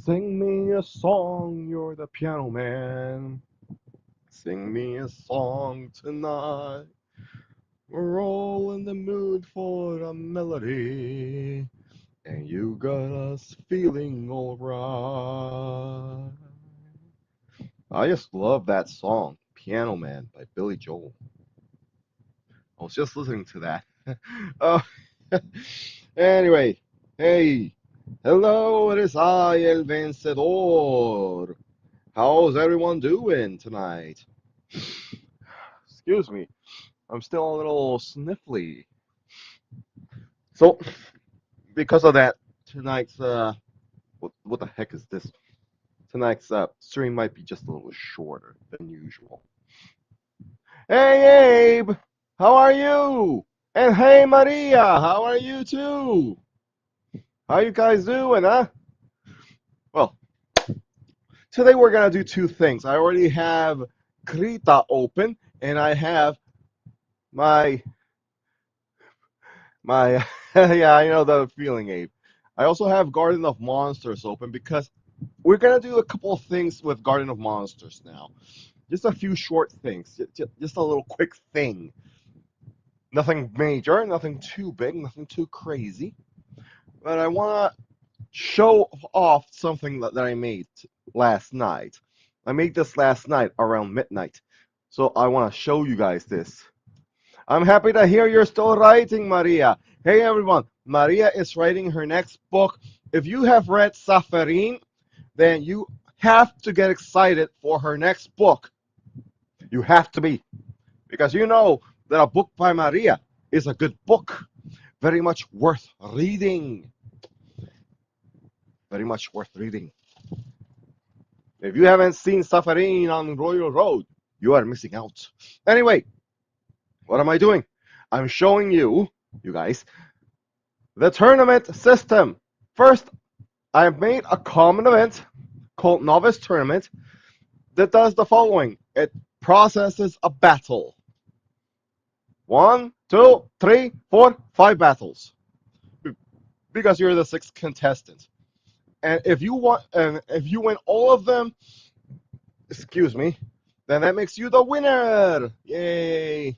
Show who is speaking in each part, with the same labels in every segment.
Speaker 1: Sing me a song, you're the piano man. Sing me a song tonight. We're all in the mood for a melody, and you got us feeling alright. I just love that song, Piano Man by Billy Joel. I was just listening to that. Oh, anyway, hey, hello, it is I, El Vencedor. How's everyone doing tonight? Excuse me, I'm still a little sniffly. So, because of that, tonight's what the heck is this? Tonight's stream might be just a little shorter than usual. Hey Abe, how are you? And hey Maria, how are you too? How you guys doing, huh? Well, today we're gonna do two things. I already have Krita open, and I have my my yeah, I know the feeling, Abe. I also have Garden of Monsters open because we're gonna do a couple of things with Garden of Monsters now. Just a few short things, just a little quick thing. Nothing major, nothing too big, nothing too crazy. But I wanna show off something that I made last night. I made this last night around midnight. So I want to show you guys this. I'm happy to hear you're still writing, Maria. Hey everyone, Maria is writing her next book. If you have read Safarin, then you have to get excited for her next book. You have to be. Because you know that a book by Maria is a good book. Very much worth reading. Very much worth reading. If you haven't seen Safarin on Royal Road, you are missing out. Anyway, what am I doing? I'm showing you, you guys, the tournament system. First, I made a common event called Novice Tournament that does the following. It processes a battle. 1, 2, 3, 4, 5 battles. Because you're the sixth contestant. And if you win all of them, excuse me, then that makes you the winner. Yay.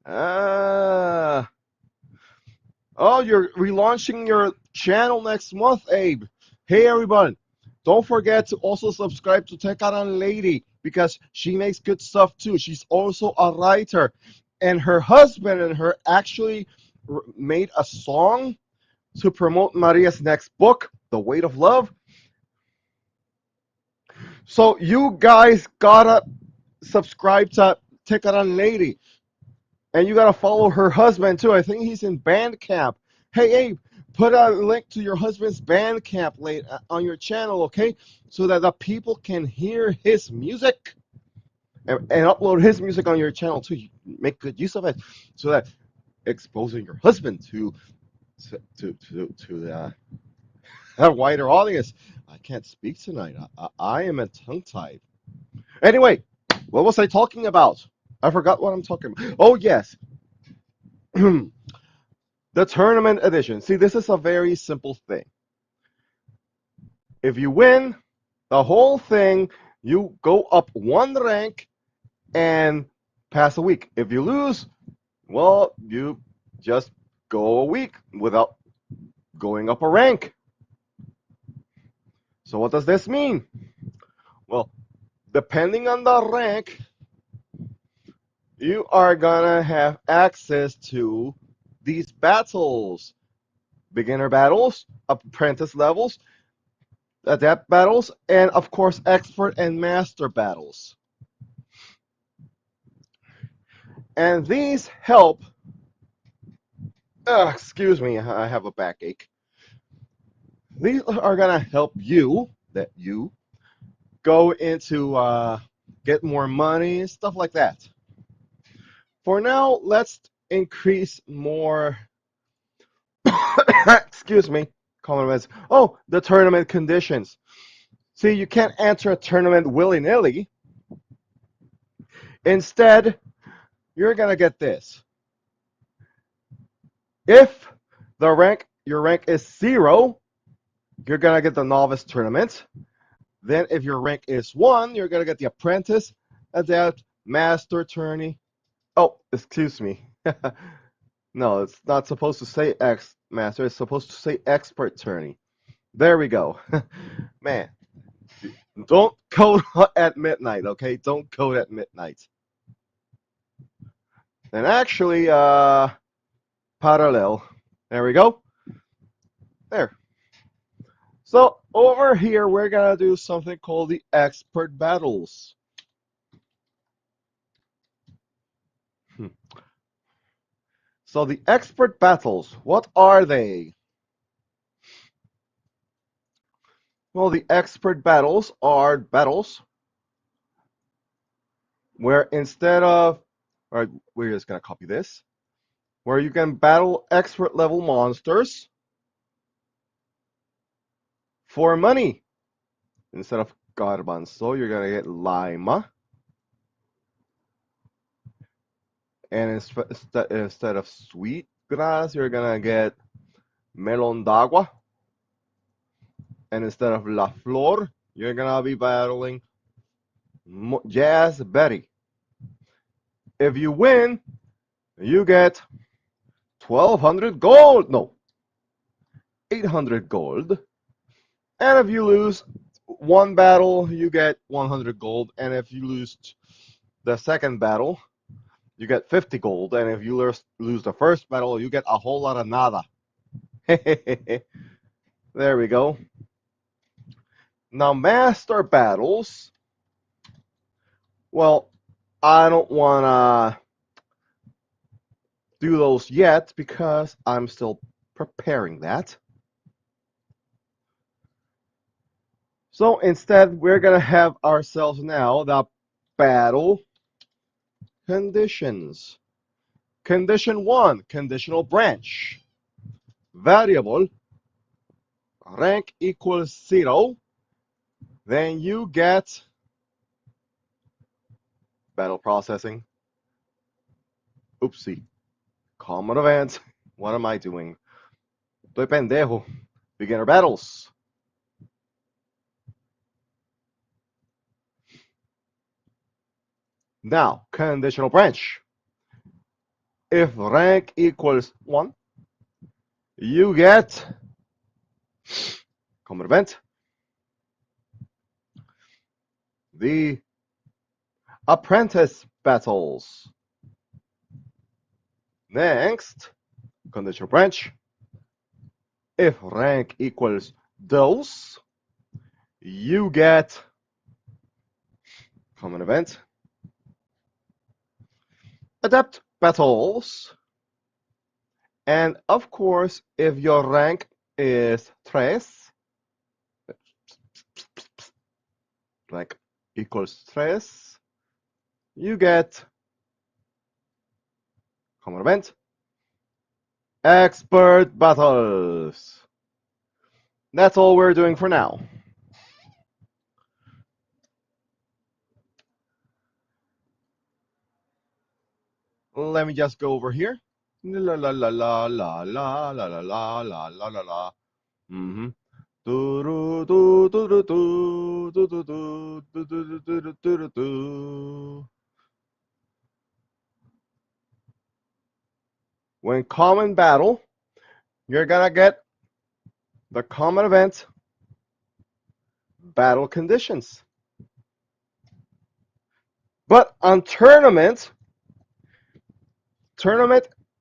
Speaker 1: Ah. Oh, you're relaunching your channel next month, Abe. Hey, everyone. Don't forget to also subscribe to Tekaran Lady because she makes good stuff too. She's also a writer. And her husband and her actually made a song to promote Maria's next book, The Weight of Love. So you guys gotta subscribe to Tekaran Lady. And you gotta follow her husband too. I think he's in Bandcamp. Hey Abe, put a link to your husband's Bandcamp on your channel, okay? So that the people can hear his music and upload his music on your channel too. You make good use of it, so that exposing your husband to a wider audience. I can't speak tonight. I am a tongue tied. Anyway, what was I talking about? I forgot what I'm talking about. Oh yes. The tournament edition. See, this is a very simple thing. If you win the whole thing, you go up one rank and pass a week. If you lose, well, you just go a week without going up a rank. So what does this mean? Well, depending on the rank, you are gonna have access to these battles. Beginner battles, apprentice levels, adept battles, and of course expert and master battles. And these help, excuse me, I have a backache. These are gonna help you, that you, go into get more money, stuff like that. For now, let's increase more, excuse me, common events. Oh, the tournament conditions. See, you can't enter a tournament willy-nilly. Instead, you're gonna get this. If the rank your rank is 0, you're gonna get the novice tournament. Then if your rank is 1, you're gonna get the apprentice, adept, master tourney. Oh, excuse me. No, it's not supposed to say X master. It's supposed to say expert tourney. There we go. Man, don't code at midnight, okay? Don't code at midnight. And actually, parallel. There we go. There. So over here, we're gonna do something called the expert battles. So the expert battles, what are they? Well, the expert battles are battles where instead of, all right, we're just gonna copy this, where you can battle expert level monsters for money. Instead of Garbanzo, you're gonna get Lima. And instead of Sweetgrass, you're gonna get Melon d'Agua. And instead of La Flor, you're gonna be battling Jazz Betty. If you win, you get 1,200 gold. No, 800 gold. And if you lose one battle, you get 100 gold. And if you lose the second battle, you get 50 gold. And if you lose the first battle, you get a whole lot of nada. There we go. Now, master battles. Well, I don't want to do those yet because I'm still preparing that. So instead, we're going to have ourselves now the battle conditions. Condition 1, conditional branch. Variable, rank equals 0. Then you get battle processing. Oopsie. Common event. What am I doing? Estoy pendejo. Beginner battles. Now, conditional branch. If rank equals 1, you get common event. The apprentice battles. Next, conditional branch. If rank equals those, you get common event. Adept battles. And of course, if your rank is tres, rank equals tres, you get common event. Expert battles. That's all we're doing for now. Let me just go over here. La la la la la la la la la la la la la. Mm-hmm. When common battle, you're gonna get the common event battle conditions. But on tournament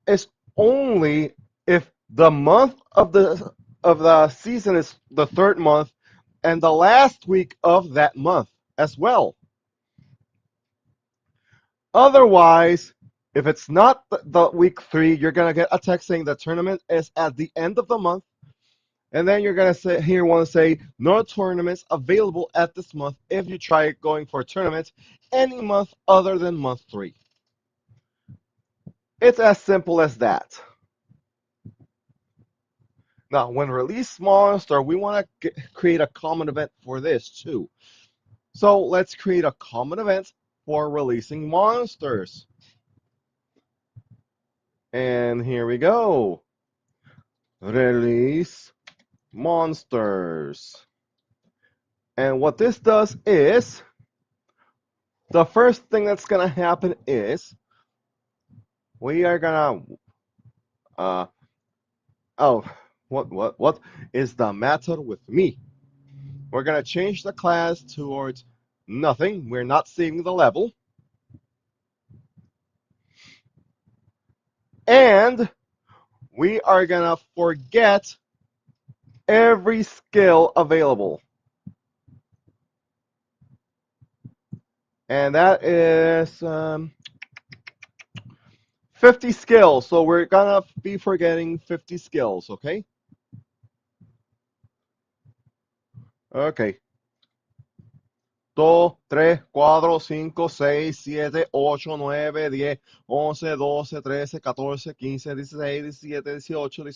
Speaker 1: is only if the month of the season is the third month and the last week of that month as well. Otherwise, if it's not the week 3, you're gonna get a text saying the tournament is at the end of the month, and then you're gonna want to say no tournaments available at this month if you try going for a tournament any month other than month 3. It's as simple as that. Now, when release monster, we want to create a common event for this too. So let's create a common event for releasing monsters. And here we go. release monsters. And what this does is, the first thing that's gonna happen is we are gonna oh, what is the matter with me? We're gonna change the class towards nothing. We're not saving the level. And we are gonna forget every skill available. And that is 50 skills. So we're gonna be forgetting 50 skills, okay? Okay. 2, 3, 4, 5, 6, 7, 8, 9, 10, 11, 12, 13, 14, 15, 16, 17, 18,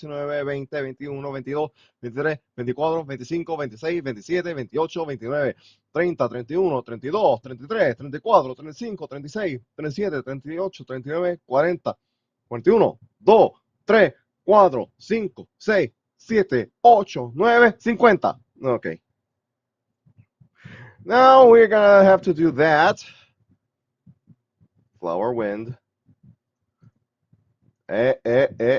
Speaker 1: 19, 20, 21, 22, 23, 24, 25, 26, 27, 28, 29, 30, 31, 32, 33, 34, 35, 36, 37, 38, 39, 40, 41, 2, 3, 4, 5, 6, 7, 8, 9, 50. Okay. Now we're gonna have to do that. Flower wind. Eh.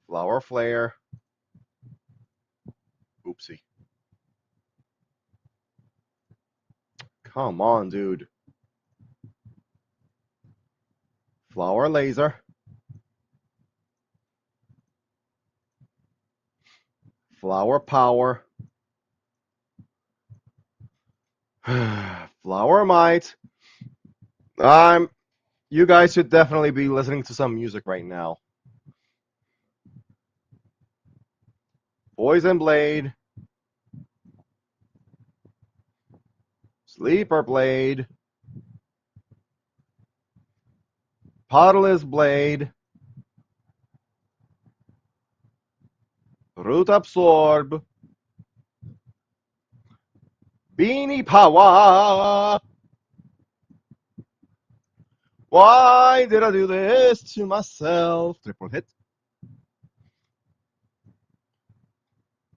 Speaker 1: Flower flare. Oopsie. Come on, dude. Flower laser. Flower power. Flower might. You guys should definitely be listening to some music right now. Poison blade. Sleeper blade. Poderless blade. Root absorb. Beanie power. Why did I do this to myself? Triple hit.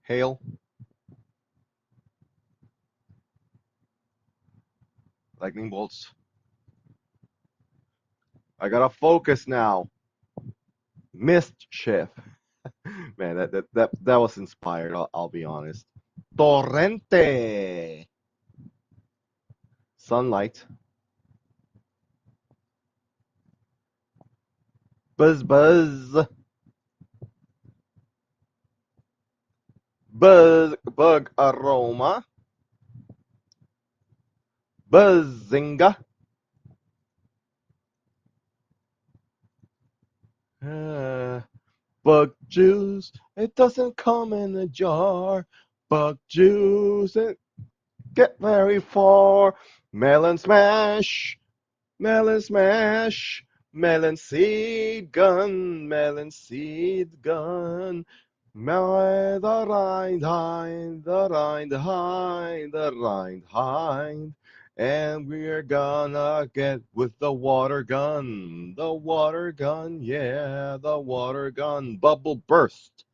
Speaker 1: Hail. Lightning bolts. I gotta focus now. Mischief. Man, that was inspired, I'll be honest. Torrente. Sunlight. Buzz buzz. Bug aroma. Buzzinga. Bug juice. It doesn't come in a jar. Bug juice. It get very far. Melon smash. Melon smash. Melon seed gun. Melon seed gun. The Rind Hind, the Rind Hind, the Rind Hind. And we're gonna get with the water gun, yeah, the water gun. Bubble burst,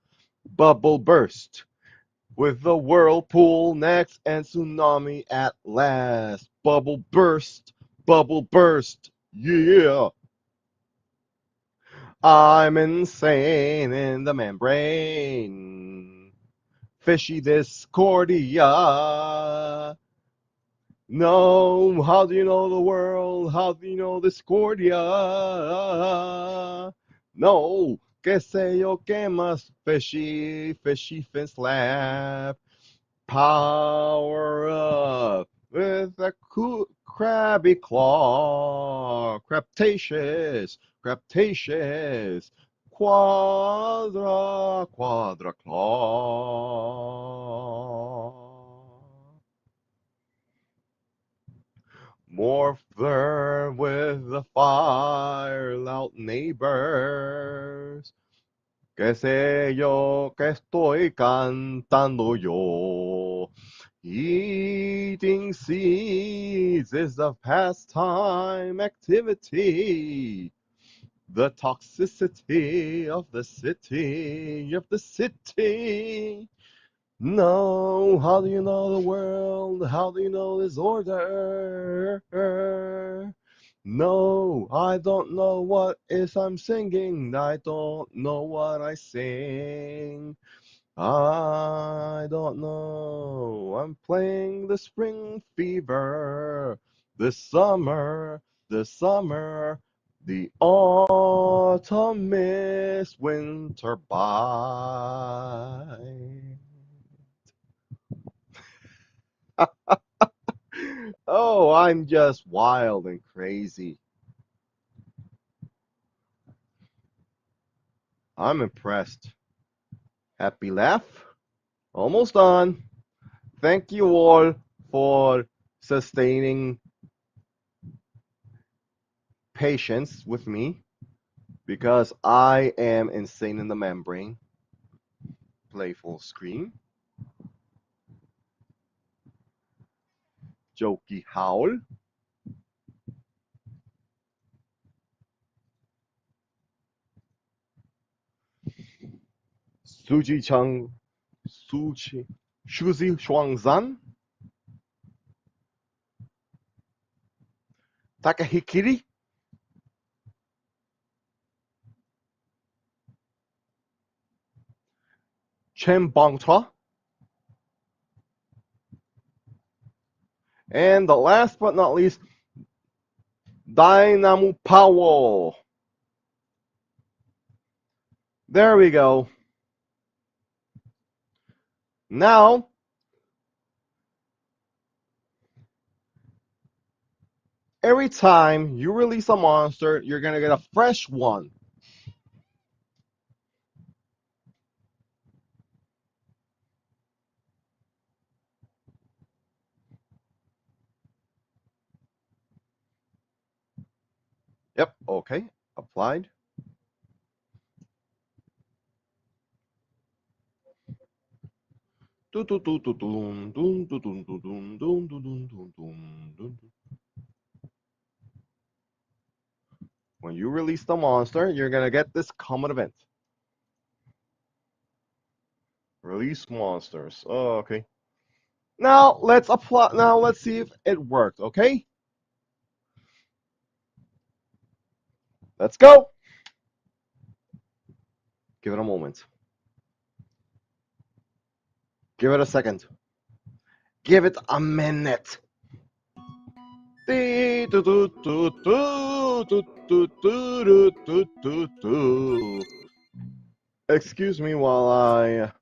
Speaker 1: with the whirlpool next and tsunami at last. Bubble burst, yeah. I'm insane in the membrane. Fishy Discordia. No, how do you know the world? How do you know Discordia? No, que sé yo, que más? Fishy fin slap. Power up with a crabby claw. Craptacious, quadra claw. Morpher with the fire loud neighbors. Qué sé yo, que estoy cantando yo. Eating seeds is a pastime activity. the toxicity of the city, of the city. No, how do you know the world? How do you know this order? No, I don't know what is I'm singing. I don't know what I sing. I don't know. I'm playing the spring fever, the summer, the autumn mist, winter by. Oh, I'm just wild and crazy. I'm impressed. Happy laugh? Almost done. Thank you all for sustaining patience with me because I am insane in the membrane. Playful scream. Jokey howl. Suji Chang Suji Shuzi Shuangzan. Takahikiri. Chen Bangtra. And the last but not least, Dynamo Powell. There we go. Now, every time you release a monster, you're going to get a fresh one. Yep, okay, applied. When you release the monster, you're gonna get this common event. Release monsters. Oh, okay. Now let's apply. Now let's see if it worked. Okay. Let's go. Give it a moment. Give it a second. Give it a minute. Excuse me while I.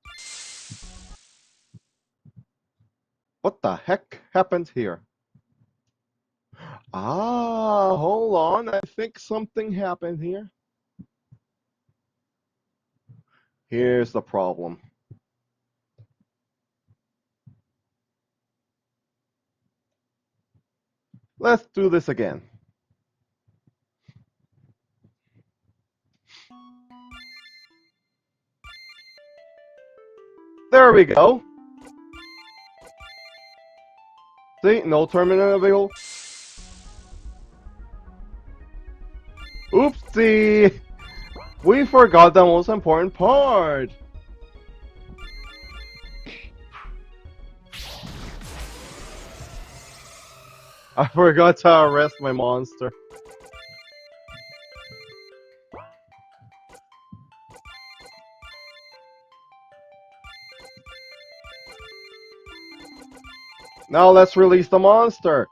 Speaker 1: What the heck happened here? Ah, hold on. I think something happened here. Here's the problem. Let's do this again. There we go. See, no terminal available. Oopsie! We forgot the most important part. I forgot to arrest my monster. Now let's release the monster.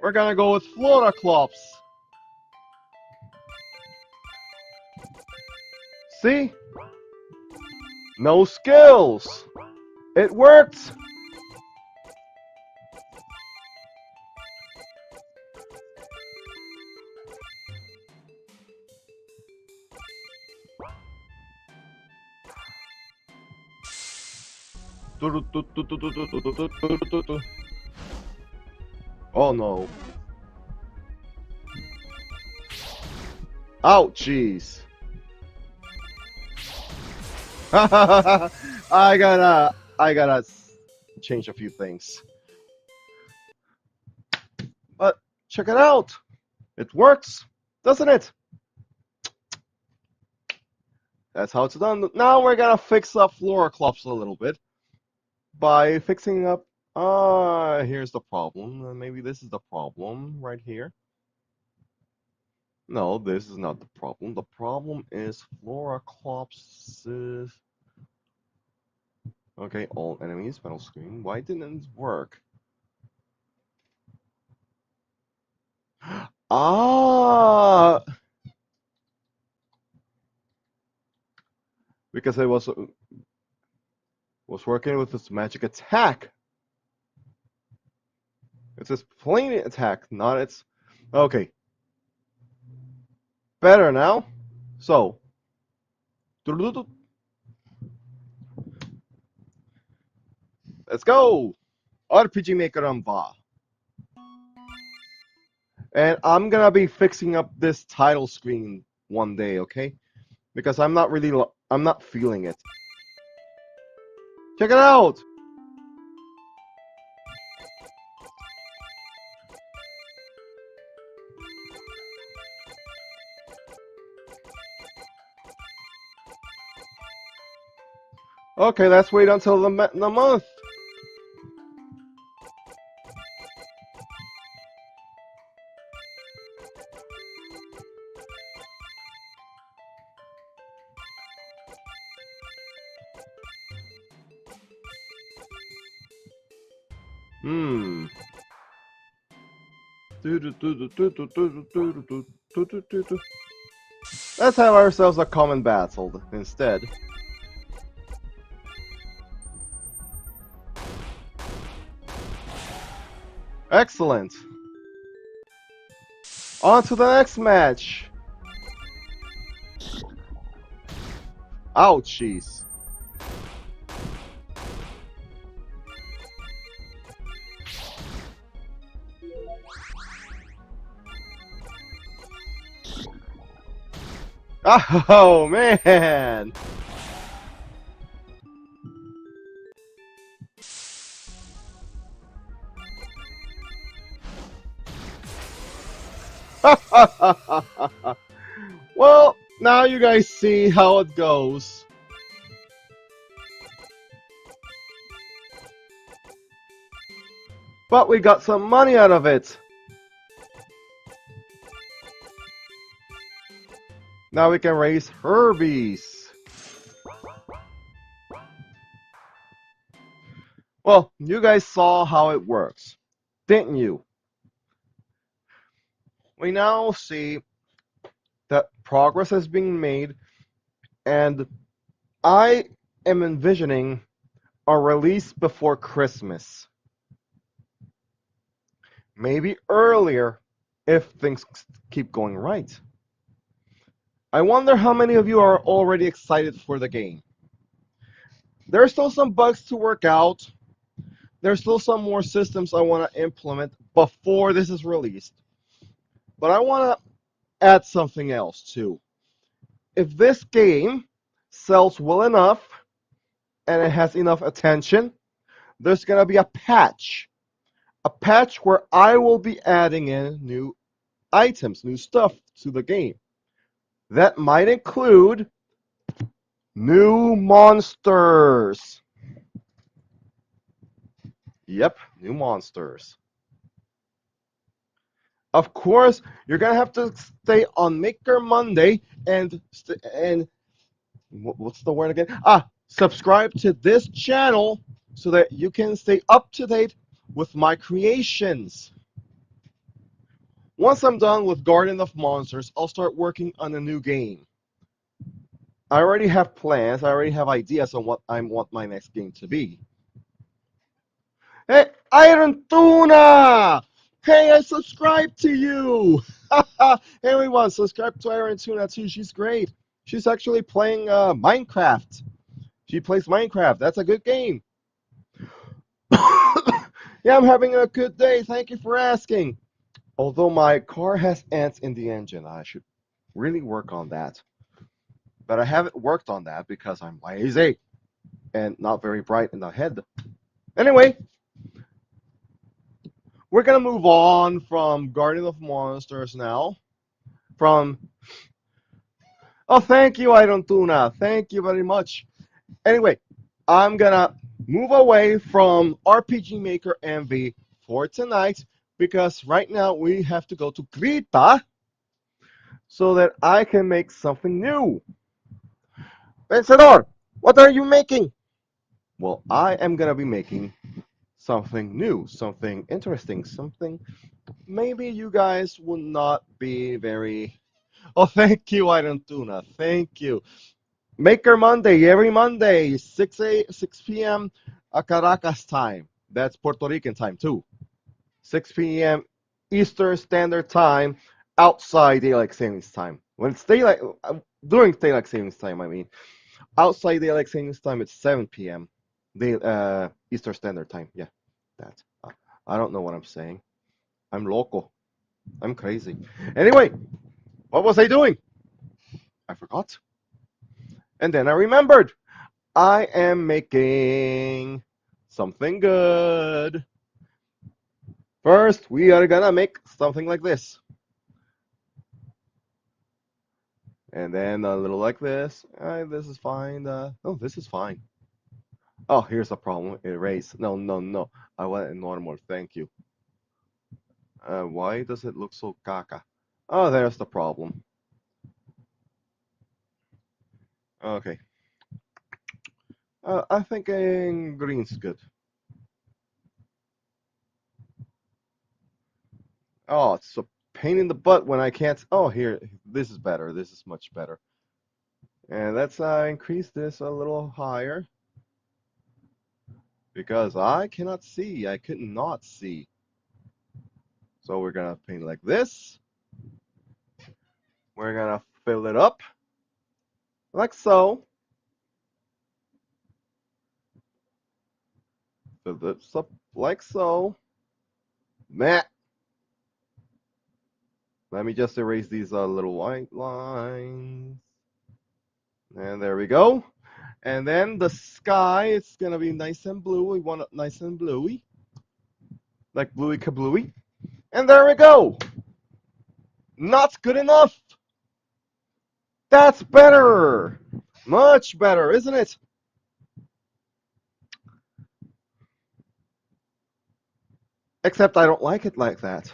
Speaker 1: We're gonna go with Floraclops. See? No skills. It worked. Oh no. Ouchies. I gotta change a few things. But check it out. It works. Doesn't it? That's how it's done. Now we're gonna fix up Floraclops a little bit by fixing up. Here's the problem. Maybe this is the problem right here. No, this is not the problem. The problem is Floraclops. Okay, all enemies, battle screen. Why didn't it work? Ah, because I was working with this magic attack. It's this plain attack, not its. Okay, better now. So, let's go. RPG Maker Ramva. And I'm gonna be fixing up this title screen one day, okay? Because I'm not feeling it. Check it out! Okay, let's wait until the month. Let's have ourselves a common battle instead. Excellent. On to the next match. Ouchies. Oh man! Well, now you guys see how it goes. But we got some money out of it. Now we can raise Herbies. Well, you guys saw how it works, didn't you? We now see that progress is being made, and I am envisioning a release before Christmas. Maybe earlier if things keep going right. I wonder how many of you are already excited for the game. There are still some bugs to work out. There's still some more systems I want to implement before this is released. But I want to add something else too. If this game sells well enough and it has enough attention, there's going to be a patch. A patch where I will be adding in new items, new stuff to the game. That might include new monsters. Yep, new monsters. Of course, you're gonna have to stay on Maker Monday and what's the word again? Subscribe to this channel so that you can stay up to date with my creations. Once I'm done with Garden of Monsters, I'll start working on a new game. I already have plans, I already have ideas on what I want my next game to be. Hey, Iron Tuna! Hey, I subscribed to you! Hey, everyone, subscribe to Iron Tuna too. She's great. She's actually playing Minecraft. She plays Minecraft. That's a good game. Yeah, I'm having a good day. Thank you for asking. Although my car has ants in the engine, I should really work on that. But I haven't worked on that because I'm lazy and not very bright in the head. Anyway, we're going to move on from Guardian of Monsters now. from. Oh, thank you, I don't tuna. Thank you very much. Anyway, I'm gonna move away from RPG Maker Envy for tonight because right now we have to go to Krita so that I can make something new. Pensador, what are you making? Well, I am gonna be making something new, something interesting, something maybe you guys would not be very. Oh, thank you, I don't tuna. Thank you. Maker Monday, every Monday, 6 p.m. Caracas time. That's Puerto Rican time too. 6 p.m. Eastern Standard Time, outside daylight savings time. When it's daylight, during daylight savings time, I mean, outside daylight savings time, it's 7 p.m. Eastern Standard Time. Yeah, that. I don't know what I'm saying. I'm local. I'm crazy. Anyway, what was I doing? I forgot. And then I remembered. I am making something good. First, we are gonna make something like this. And then a little like this. This is fine. Oh, this is fine. Oh, here's the problem. Erase. No, no, no. I want it normal. Thank you. Why does it look so caca? Oh, there's the problem. Okay. I think green's good. Oh, it's a pain in the butt when I can't. Oh, here. This is better. This is much better. And let's increase this a little higher because I cannot see. I could not see. So we're gonna paint like this. We're gonna fill it up like so. Fill this up like so. Meh. Let me just erase these little white lines. And there we go. And then the sky, it's gonna be nice and blue. We want it nice and bluey. Like bluey kablooey. And there we go. Not good enough. That's better. Much better, isn't it? Except I don't like it like that.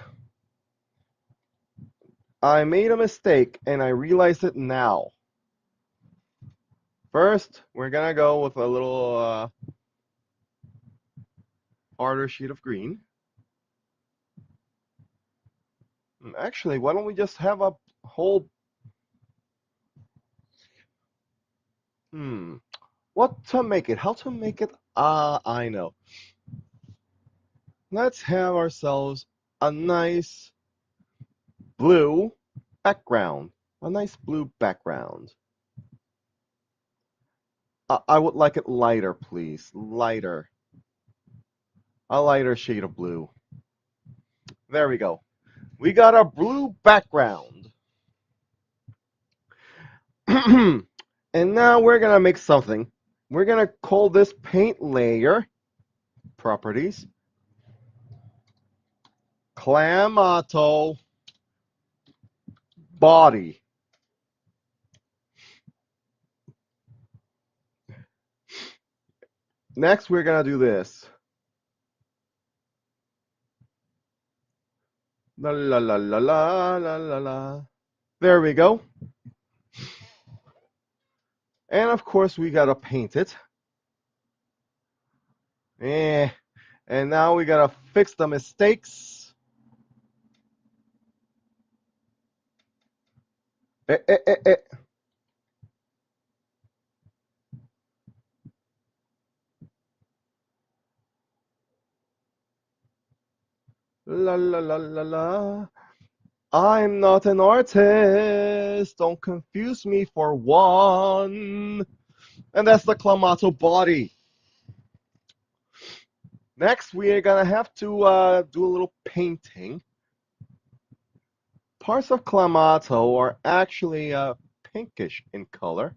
Speaker 1: I made a mistake and I realize it now. First, we're gonna go with a little harder sheet of green. Actually, why don't we just have a whole... What to make it? How to make it? I know. Let's have ourselves a nice blue background. A nice blue background. I would like it lighter, please. Lighter. A lighter shade of blue. There we go. We got a blue background. And now we're going to make something. We're going to call this paint layer properties Clamato body. Next, we're going to do this. La la la la la la la la. There we go. And of course, we got to paint it. And now we got to fix the mistakes. Eh, eh, eh, eh. La la la la la. I'm not an artist. Don't confuse me for one. And that's the Clamato body. Next, we are gonna have to do a little painting. Parts of Clamato are actually pinkish in color.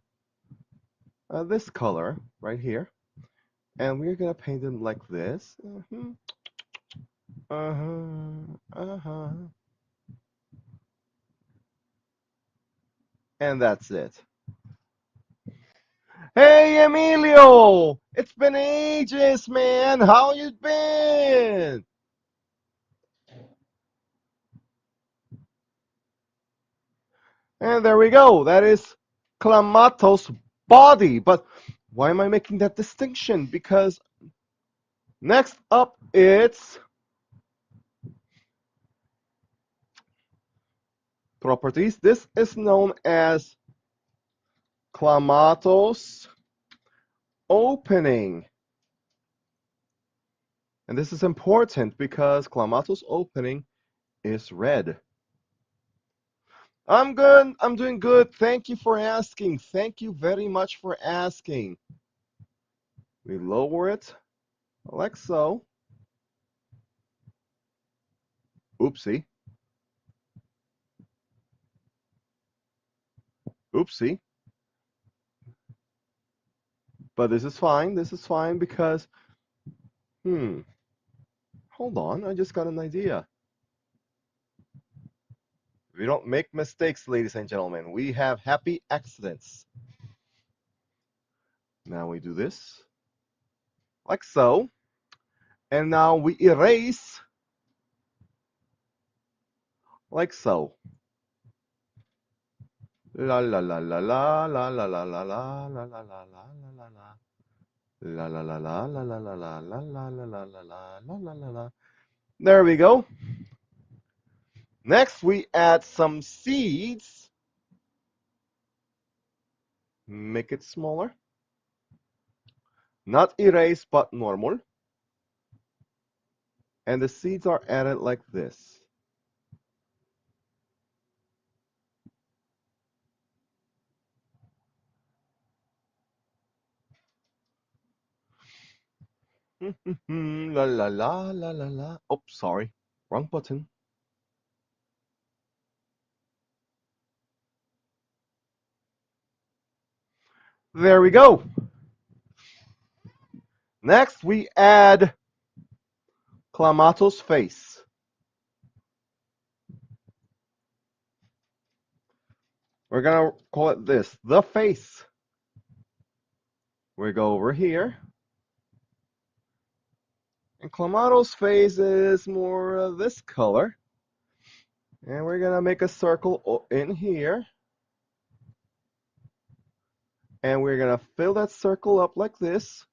Speaker 1: This color right here. And we're gonna paint them like this. Uh-huh. Uh-huh. And that's it. Hey, Emilio! It's been ages, man. How you been? And there we go. That is Clamatos' body. But why am I making that distinction? Because next up it's properties. This is known as Clamatos opening. And this is important because Clamatos opening is red. I'm good. I'm doing good. Thank you for asking. Thank you very much for asking. We lower it like so. Oopsie. Oopsie. But this is fine. This is fine because, hold on. I just got an idea. We don't make mistakes, ladies and gentlemen. We have happy accidents. Now we do this like so. And now we erase like so. La la la la la la la la la la la la la la la la. La la la la la la la la la la la la la la la la la. There we go. Next, we add some seeds. Make it smaller. Not erase, but normal. And the seeds are added like this. La la la la la la. Oh, sorry. Wrong button. There we go. Next, we add Clamatos' face. We're gonna call it this, the face. We go over here. And Clamatos' face is more this color. And we're gonna make a circle in here. And we're gonna fill that circle up like this.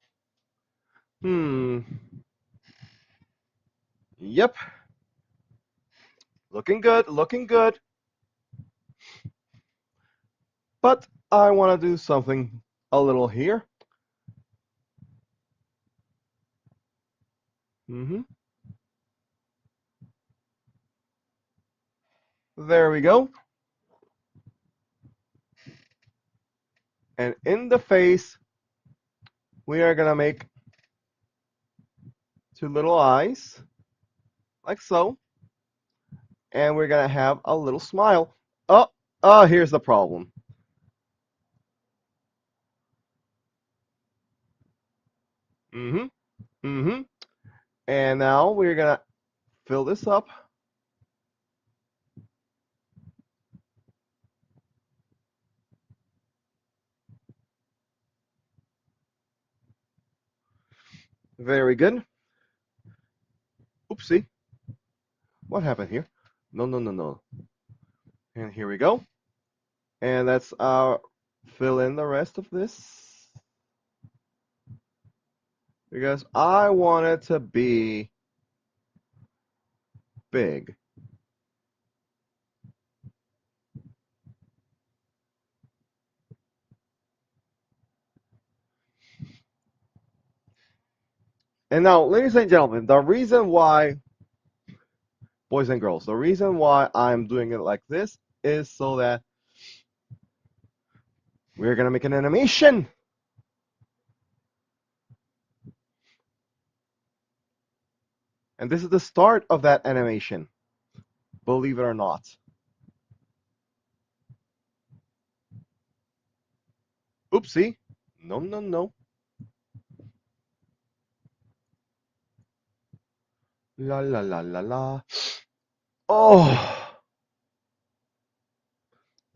Speaker 1: Yep. Looking good, looking good. But I want to do something a little here. There we go. And in the face, we are gonna make two little eyes, like so. And we're gonna have a little smile. Oh, here's the problem. And now we're gonna fill this up. Very good. Oopsie. What happened here? No. And here we go. And let's fill in the rest of this. Because I want it to be big. And now, ladies and gentlemen, the reason why, boys and girls, the reason why I'm doing it like this is so that we're going to make an animation. And this is the start of that animation, believe it or not. Oopsie. No. La la la la la. Oh.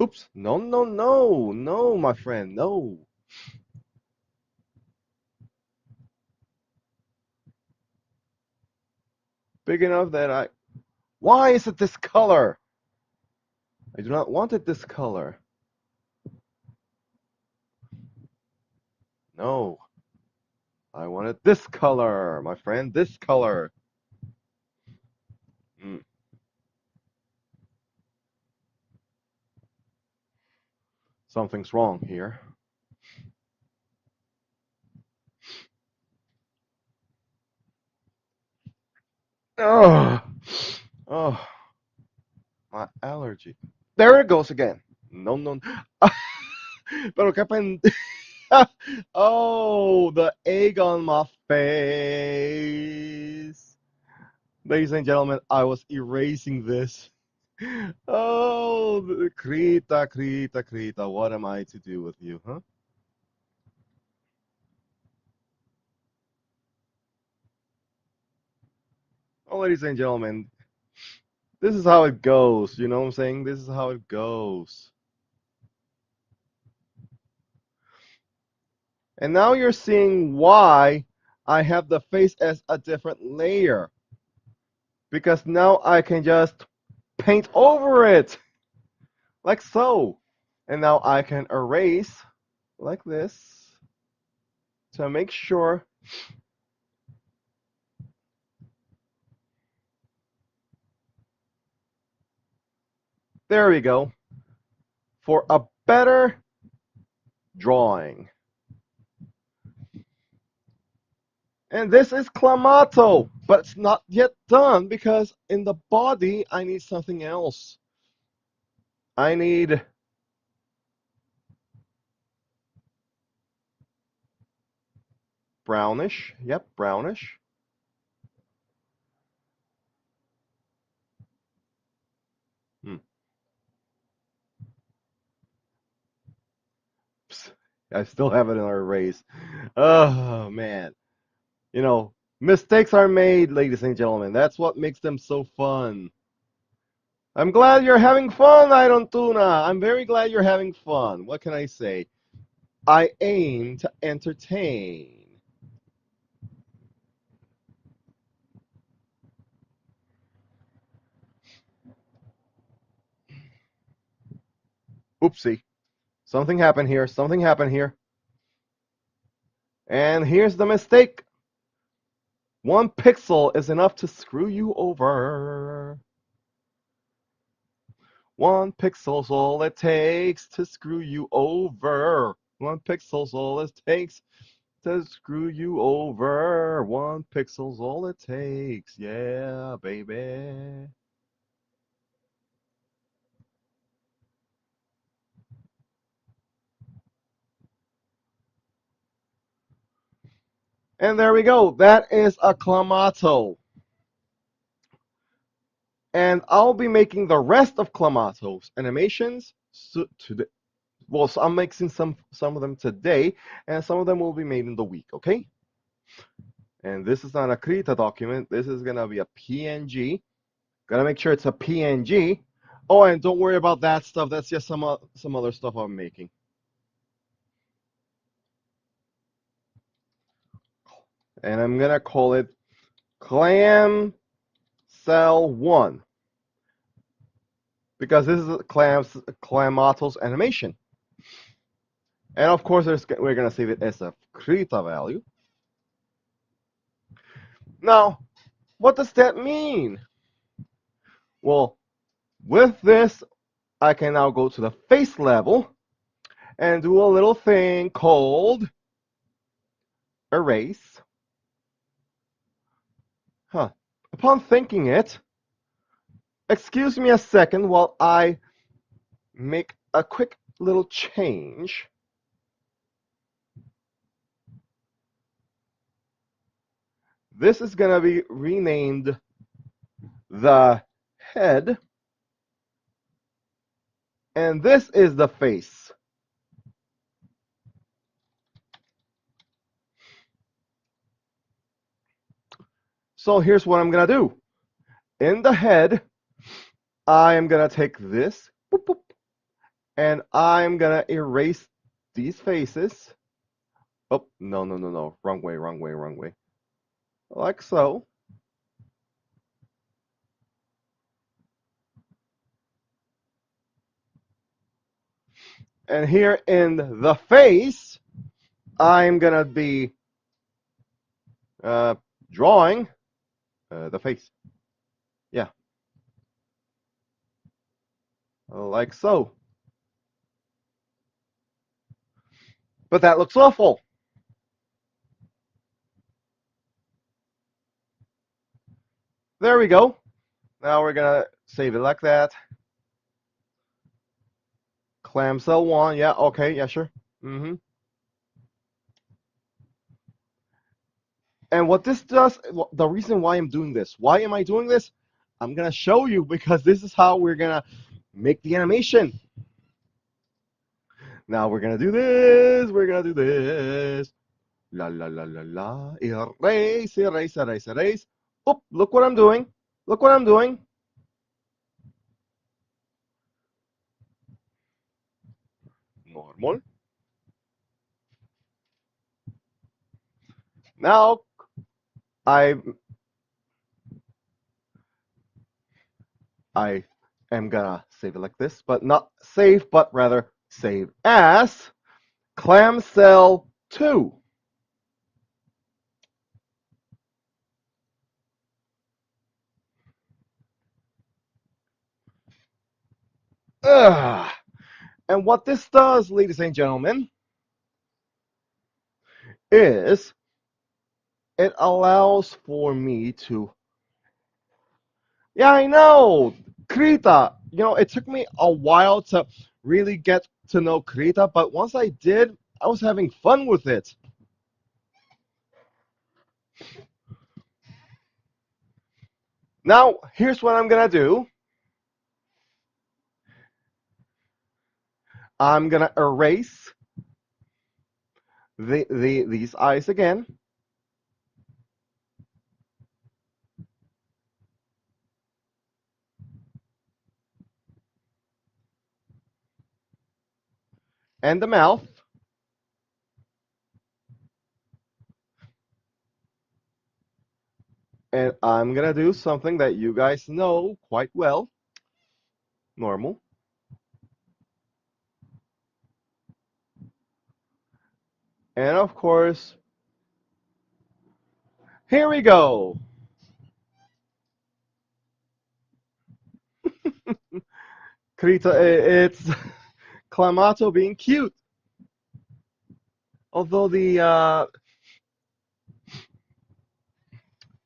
Speaker 1: Oops. No, no, no. No, my friend. No. Big enough that I... Why is it this color? I do not want it this color. No. I want it this color, my friend. This color. Mm. Something's wrong here. Oh, oh, my allergy. There it goes again. No, no. Pero qué pen... Oh, the egg on my face. Ladies and gentlemen, I was erasing this. Oh, Krita, Krita, Krita, what am I to do with you, huh? Oh, ladies and gentlemen, this is how it goes. You know what I'm saying? This is how it goes. And now you're seeing why I have the face as a different layer. Because now I can just paint over it, like so. And now I can erase like this to make sure. There we go. For a better drawing. And this is Clamato, but it's not yet done because in the body I need something else. I need brownish. Yep, brownish. Hmm. Psst, I still have it in our erase. Oh man. You know, mistakes are made, ladies and gentlemen. That's what makes them so fun. I'm glad you're having fun, Iron Tuna. I'm very glad you're having fun. What can I say? I aim to entertain. Oopsie. Something happened here. Something happened here. And here's the mistake. 1 pixel is enough to screw you over. 1 pixel's all it takes to screw you over. 1 pixel's all it takes to screw you over. 1 pixel's all it takes. Yeah, baby. And there we go. That is a Clamato. And I'll be making the rest of Clamato's animations today. Well, so I'm making some of them today, and some of them will be made in the week, okay? And this is not a Krita document. This is gonna be a PNG. Gotta make sure it's a PNG. Oh, and don't worry about that stuff. That's just some other stuff I'm making. And I'm gonna call it Clam Cell 1 because this is Clamatos's animation. And of course, we're gonna save it as a Krita value. Now, what does that mean? Well, with this, I can now go to the face level and do a little thing called erase. Huh. Upon thinking it, excuse me a second while I make a quick little change. This is going to be renamed the head, and this is the face. So here's what I'm going to do. In the head, I am going to take this boop, boop, And I'm gonna erase these faces. Oh, no, no, no, no. Wrong way, wrong way, wrong way. Like so. And here in the face, I'm gonna be drawing the face. Yeah, like so. But that looks awful. There we go. Now we're gonna save it like that. Clam cell 1. Yeah, okay, yeah, sure. And what this does, the reason why I'm doing this, why am I doing this? I'm gonna show you because this is how we're gonna make the animation. Now we're gonna do this. We're gonna do this. La la la la la. Erase, erase, erase, erase. Oop, look what I'm doing. Look what I'm doing. Normal. Now I I am gonna save it like this, but not save, but rather save as clam cell 2. Ugh. And what this does, ladies and gentlemen, is it allows for me to, yeah, I know, Krita. You know, it took me a while to really get to know Krita, but once I did, I was having fun with it. Now, here's what I'm gonna do. I'm gonna erase these eyes again. And the mouth. And I'm gonna do something that you guys know quite well. Normal. And of course, here we go. Krita, it's Clamato being cute. Although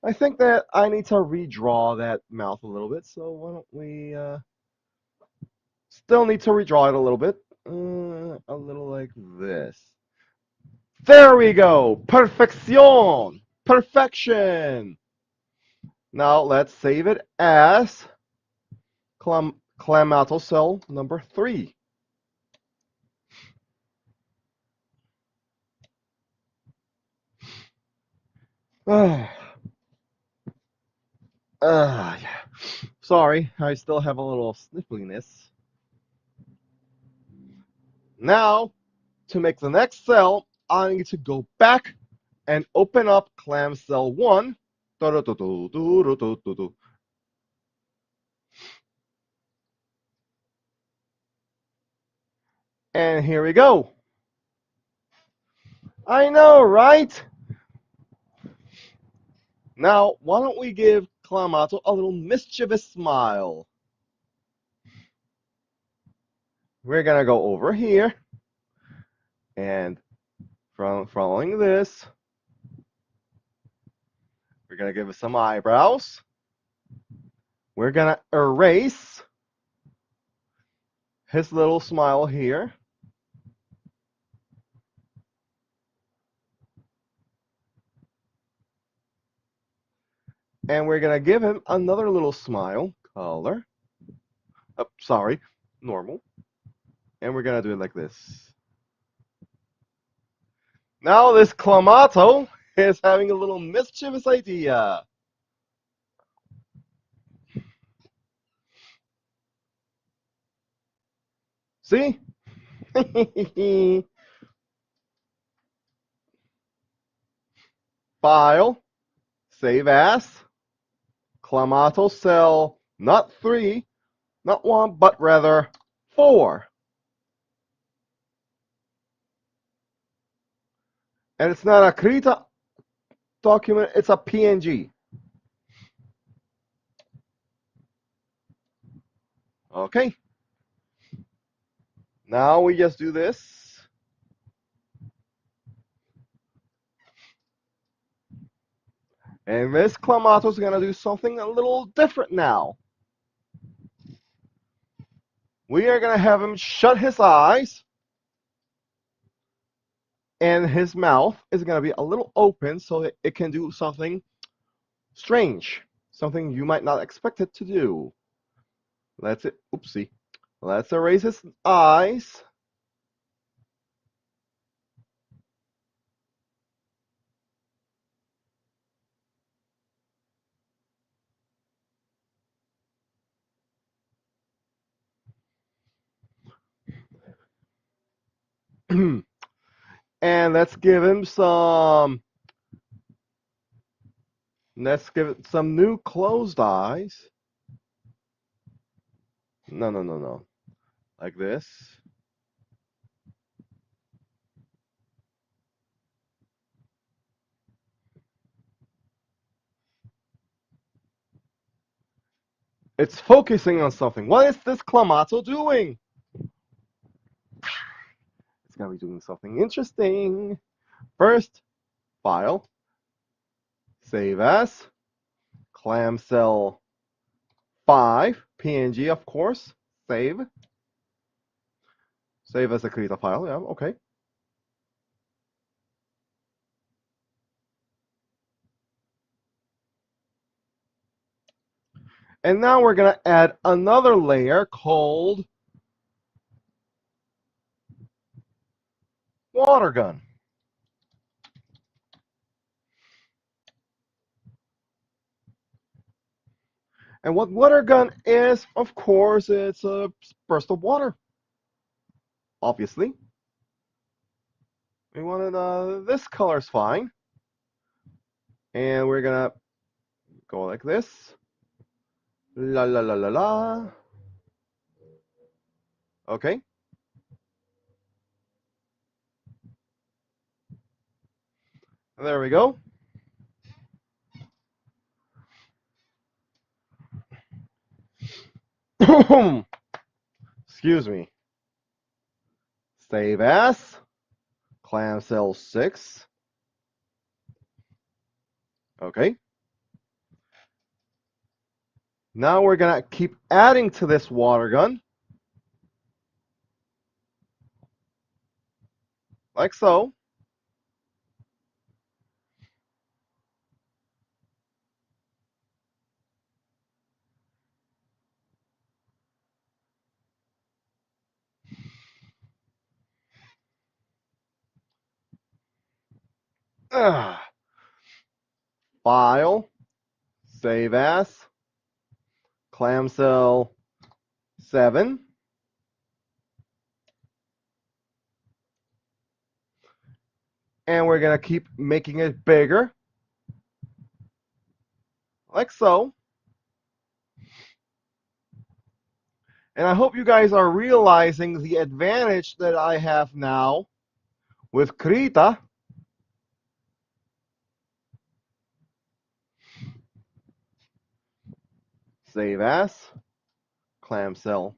Speaker 1: I think that I need to redraw that mouth a little bit. So why don't we still need to redraw it a little bit, a little like this. There we go. Perfection. Perfection. Now let's save it as Clamato cell number 3. Yeah. Sorry, I still have a little sniffliness. Now, to make the next cell, I need to go back and open up clam cell 1. And here we go. I know, right? Now, why don't we give Clamato a little mischievous smile? We're gonna go over here, and from following this, we're gonna give it some eyebrows. We're gonna erase his little smile here. And we're gonna give him another little smile, color. Oh, sorry, normal. And we're gonna do it like this. Now this Clamato is having a little mischievous idea. See? File, save as, Clamato cell, not 3, not 1, but rather 4. And it's not a Krita document, it's a PNG. Okay. Now we just do this. And this Clamato is going to do something a little different now. We are going to have him shut his eyes. And his mouth is going to be a little open so that it can do something strange. Something you might not expect it to do. Oopsie. Let's erase his eyes. And let's give it some new closed eyes. No. Like this. It's focusing on something. What is this Clamato doing? It's going to be doing something interesting. First, file, save as, clam cell 5, PNG, of course, save. Save as a Krita file, yeah, okay. And now we're going to add another layer called water gun. And what water gun is, of course, it's a burst of water. Obviously. We wanted this color's fine. And we're gonna go like this. La la la la la. Okay. There we go. Excuse me. Save as. Clam cell 6. Okay. Now we're gonna keep adding to this water gun. Like so. File. Save as. Clam cell 7. And we're gonna keep making it bigger. Like so. And I hope you guys are realizing the advantage that I have now with Krita. Save as. Clam cell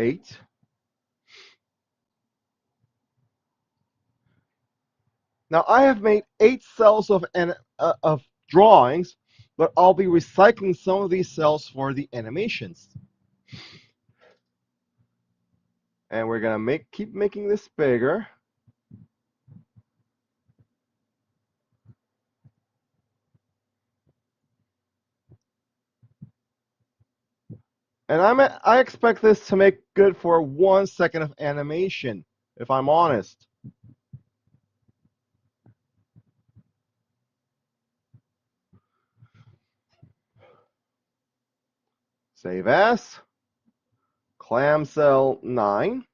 Speaker 1: 8. Now I have made 8 cells of drawings, but I'll be recycling some of these cells for the animations. And we're gonna keep making this bigger. And I expect this to make good for 1 second of animation, if I'm honest. Save as. clamshell 9.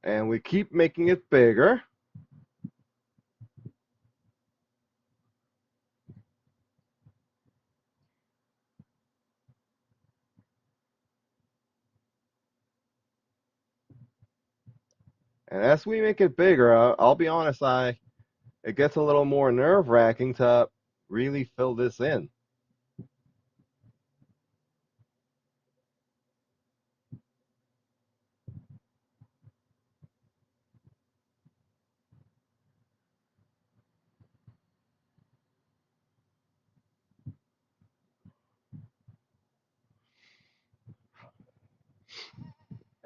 Speaker 1: And we keep making it bigger. And as we make it bigger, I'll be honest, it gets a little more nerve-wracking to really fill this in.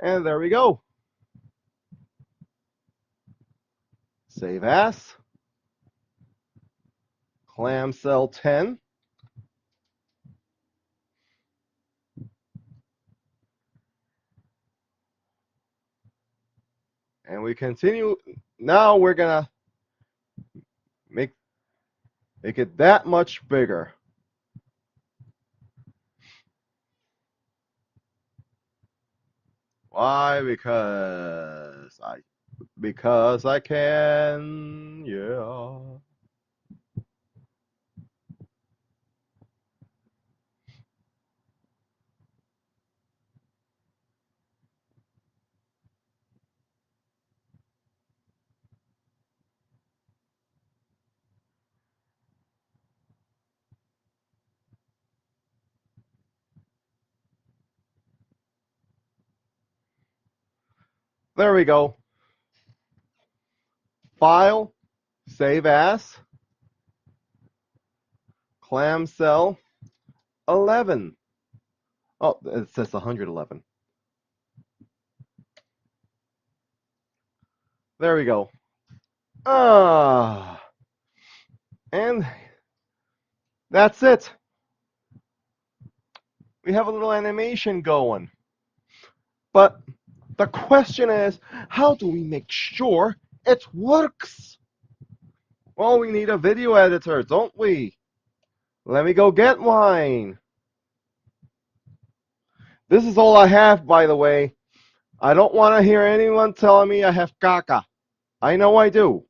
Speaker 1: And there we go. Save as. Clamshell 10. And we continue. Now we're gonna make it that much bigger. Why? Because I can, yeah. There we go. File, save as, clamshell 11. Oh, it says 111. There we go. And that's it. We have a little animation going. But the question is, how do we make sure it works? Well, we need a video editor, don't we? Let me go get mine. This is all I have, by the way. I don't want to hear anyone telling me I have caca. I know I do.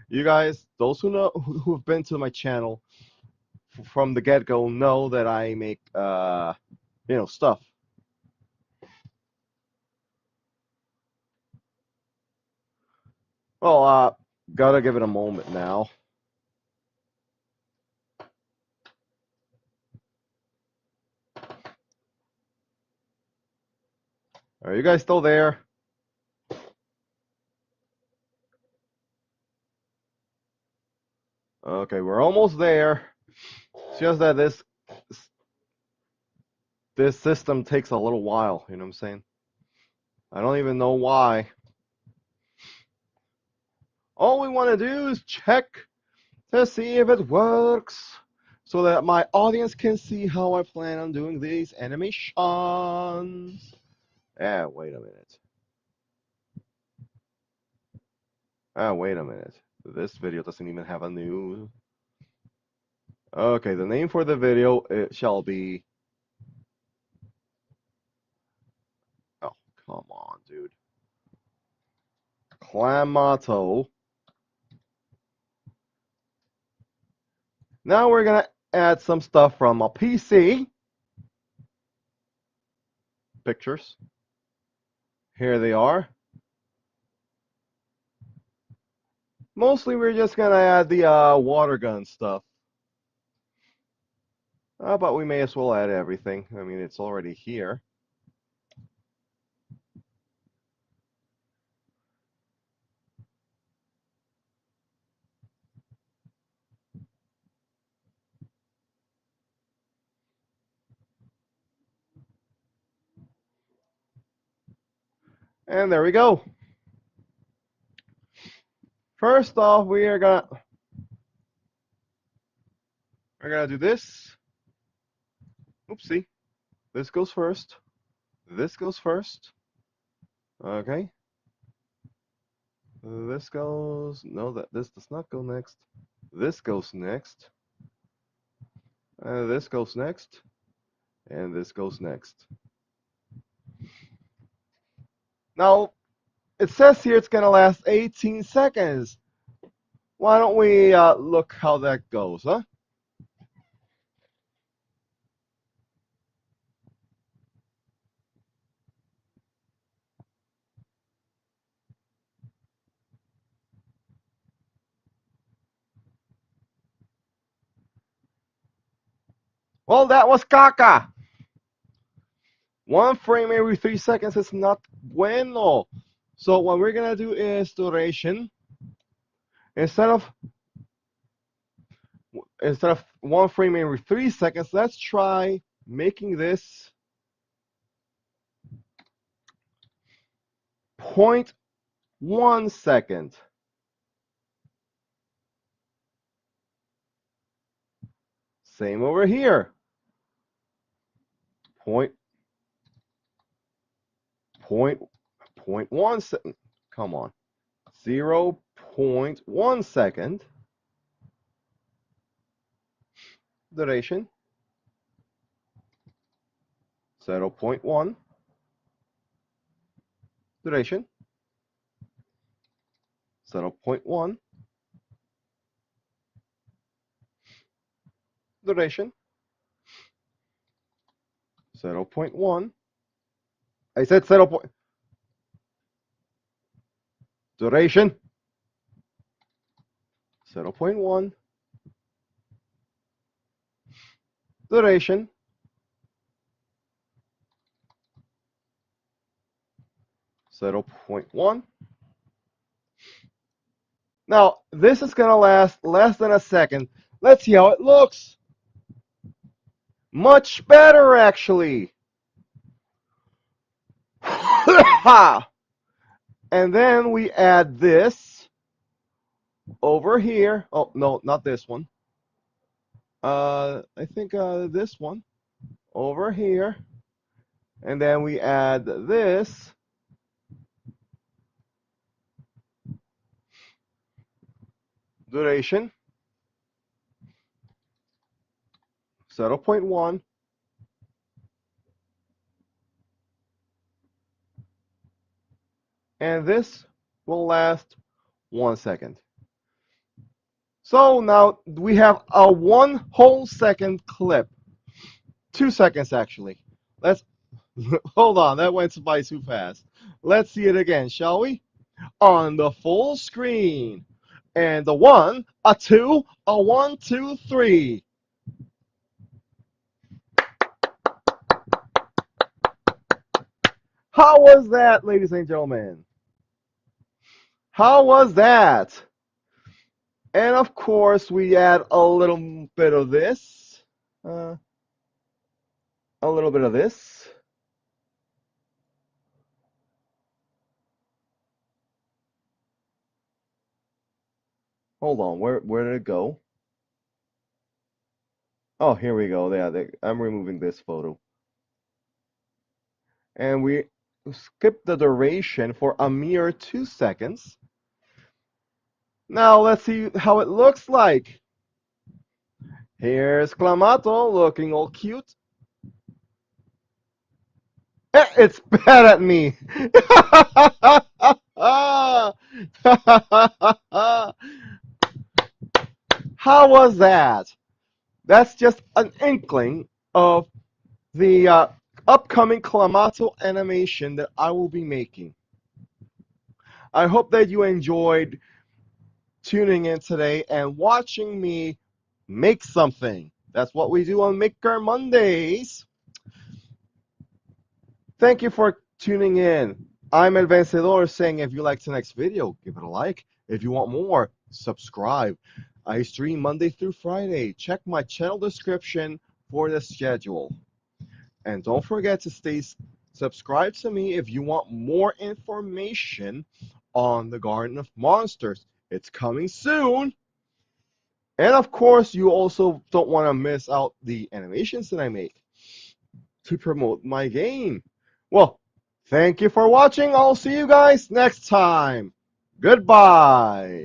Speaker 1: You guys, those who've been to my channel from the get-go know that I make stuff. Well, gotta give it a moment now. Are you guys still there? Okay, we're almost there. It's just that this system takes a little while, you know what I'm saying? I don't even know why. All we want to do is check to see if it works so that my audience can see how I plan on doing these animations. Wait a minute. Wait a minute. This video doesn't even have a new... Okay, the name for the video, it shall be... Oh, come on, dude. Clamato. Now we're going to add some stuff from a PC. Pictures. Here they are. Mostly we're just going to add the water gun stuff. But we may as well add everything. I mean, it's already here. And there we go. First off, we're gonna do this. Oopsie. This goes first. This goes first. Okay. This goes, no, this does not go next. This goes next. This goes next. And this goes next. Now, it says here it's going to last 18 seconds. Why don't we look how that goes, huh? Well, that was caca. 1 frame every 3 seconds is not bueno. So what we're going to do is duration. Instead of 1 frame every 3 seconds, let's try making this 0.1 second. Same over here. Point 1 second. Come on. 0.1 second. Duration. 0.1. Duration. 0.1. Duration. 0.1. I said 0. Duration. 0.1. Duration. 0.1. Now, this is going to last less than a second. Let's see how it looks. Much better, actually. And then we add this over here. Oh, no, not this one. I think this one over here. And then we add this. Duration. 0.1. And this will last 1 second. So now we have a 1 whole second clip. 2 seconds actually. Let's hold on, that went by too fast. Let's see it again, shall we? On the full screen. And the 1, a 2, a 1, 2, 3. How was that, ladies and gentlemen? How was that? And of course, we add a little bit of this. A little bit of this. Hold on, where did it go? Oh, here we go. Yeah, I'm removing this photo. And we skip the duration for a mere 2 seconds. Now let's see how it looks like. Here's Clamato looking all cute. It's bad at me. How was that? That's just an inkling of the upcoming Clamato animation that I will be making. I hope that you enjoyed tuning in today and watching me make something. That's what we do on Maker Mondays. Thank you for tuning in. I'm El Vencedor saying if you like tonight's video, give it a like. If you want more, subscribe. I stream Monday through Friday. Check my channel description for the schedule. And don't forget to stay subscribed to me if you want more information on the Garden of Monsters. It's coming soon. And of course, you also don't want to miss out the animations that I make to promote my game. Well, thank you for watching. I'll see you guys next time. Goodbye.